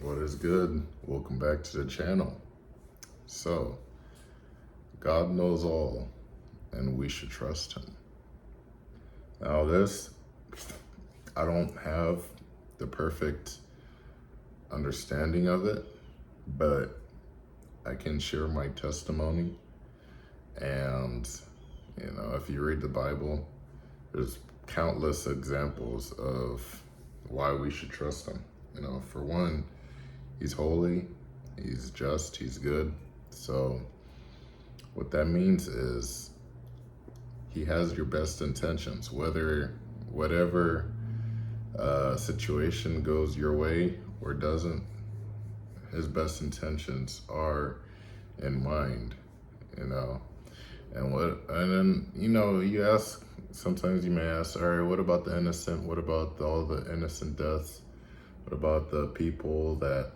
What is good? Welcome back to the channel. So, God knows all, and we should trust Him. Now, I don't have the perfect understanding of it, but I can share my testimony. And, if you read the Bible, there's countless examples of why we should trust Him. For one, He's holy, He's just, He's good. So what that means is He has your best intentions, whatever situation goes your way or doesn't, His best intentions are in mind, And then, sometimes you may ask, all right, what about the innocent? What about all the innocent deaths? What about the people that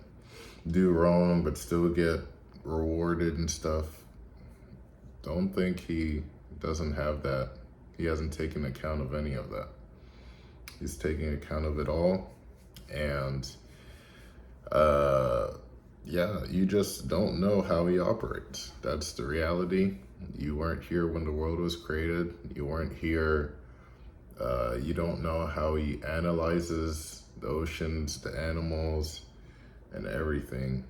do wrong but still get rewarded and stuff? Don't think He doesn't have that. He hasn't taken account of any of that. He's taking account of it all. And you just don't know how He operates. That's the reality. You weren't here when the world was created. You weren't here. You don't know how He analyzes the oceans, the animals, and everything,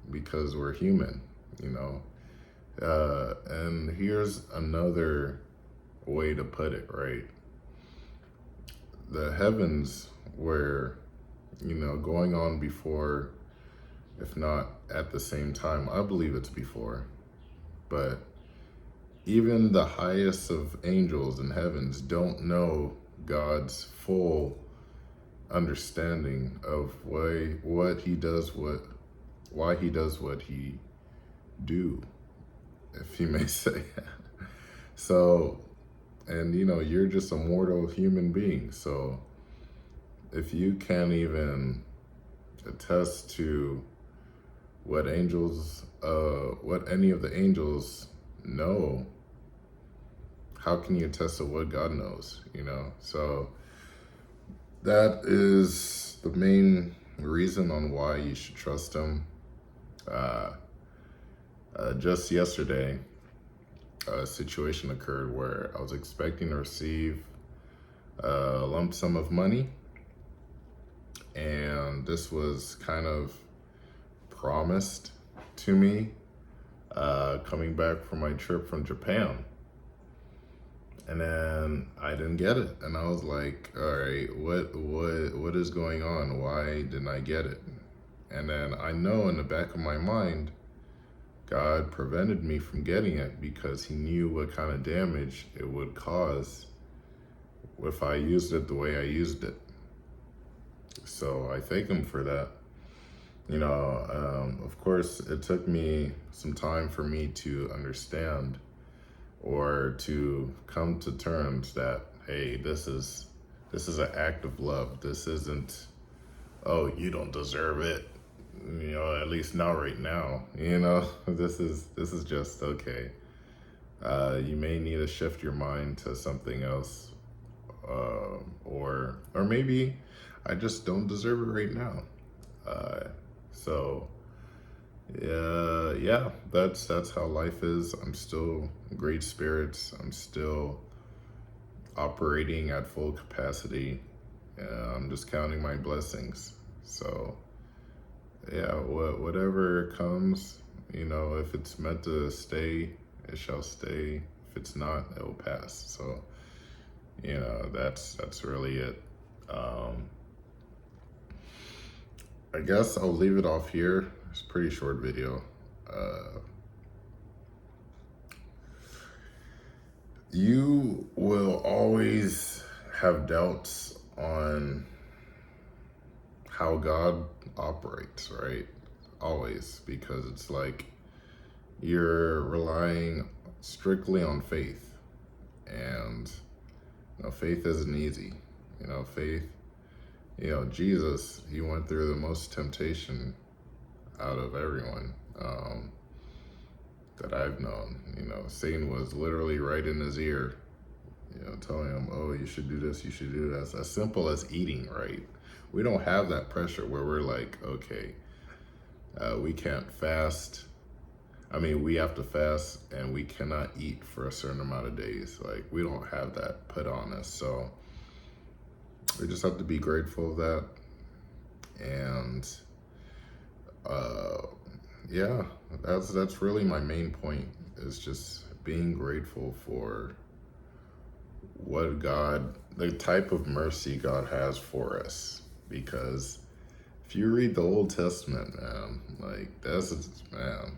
because we're human, and here's another way to put it, right? The heavens were, going on before, if not at the same time. I believe it's before, but even the highest of angels in heavens don't know God's full understanding of why He does what He do, if you may say. So, and you're just a mortal human being. So if you can't even attest to what any of the angels know, how can you attest to what God knows? So that is the main reason on why you should trust Him. Just yesterday, a situation occurred where I was expecting to receive a lump sum of money, and this was kind of promised to me coming back from my trip from Japan. And then I didn't get it, and I was like, all right, what is going on? Why didn't I get it? And then I know in the back of my mind, God prevented me from getting it because He knew what kind of damage it would cause if I used it the way I used it. So I thank Him for that. Of course, it took me some time for me to understand or to come to terms that, hey, this is an act of love. This isn't, oh, you don't deserve it, at least not right now. This is just, okay. You may need to shift your mind to something else, or maybe I just don't deserve it right now. So yeah, that's how life is. I'm still in great spirits. I'm still operating at full capacity. I'm just counting my blessings. So yeah, whatever comes, if it's meant to stay, it shall stay. If it's not, it will pass. So that's really it. I guess I'll leave it off here. It's a pretty short video. You will always have doubts on how God operates, right? Always, because it's like you're relying strictly on faith, and faith isn't easy. Faith. Jesus, He went through the most temptation out of everyone that I've known. Satan was literally right in His ear, telling him, oh, you should do this, you should do that. As simple as eating right. we don't have that pressure where we're like, okay, we can't fast. I mean, we have to fast and we cannot eat for a certain amount of days. Like, we don't have that put on us. So we just have to be grateful of that. And yeah, that's really my main point, is just being grateful for what God, the type of mercy God has for us. Because if you read the Old Testament, man, like man,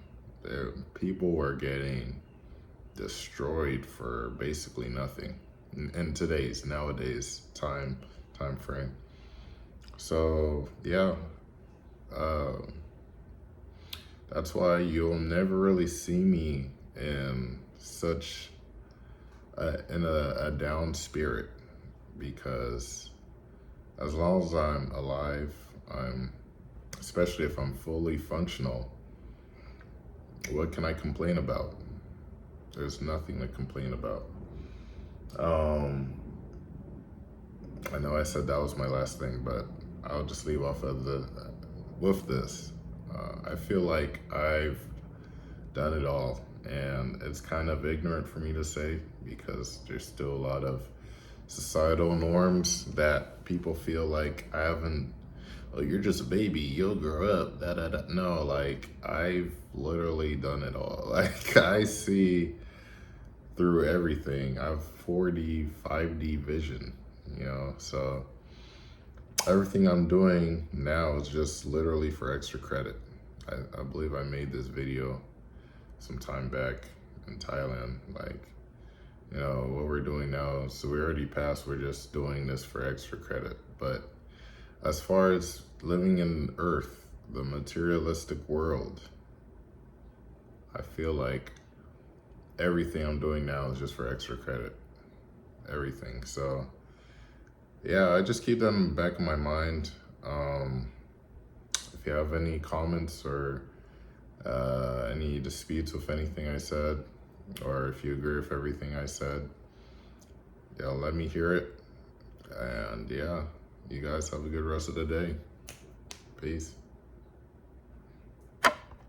people were getting destroyed for basically nothing in nowadays time frame. So yeah, uh, that's why you'll never really see me in such a down spirit, because as long as I'm alive, especially if I'm fully functional, what can I complain about? There's nothing to complain about. I know I said that was my last thing, but I'll just leave off of with this. I feel like I've done it all, and it's kind of ignorant for me to say, because there's still a lot of societal norms that people feel like I haven't. Oh, you're just a baby, you'll grow up, da da da. No, like, I've literally done it all. Like, I see through everything. I have 4D, 5D vision, so everything I'm doing now is just literally for extra credit. I believe I made this video some time back in Thailand, like, what we're doing now, so we already passed, we're just doing this for extra credit. But as far as living in Earth, the materialistic world, I feel like everything I'm doing now is just for extra credit. Everything. So yeah, I just keep that in the back of my mind. If you have any comments or any disputes with anything I said, or if you agree with everything I said, yeah, let me hear it. And yeah, you guys have a good rest of the day. Peace.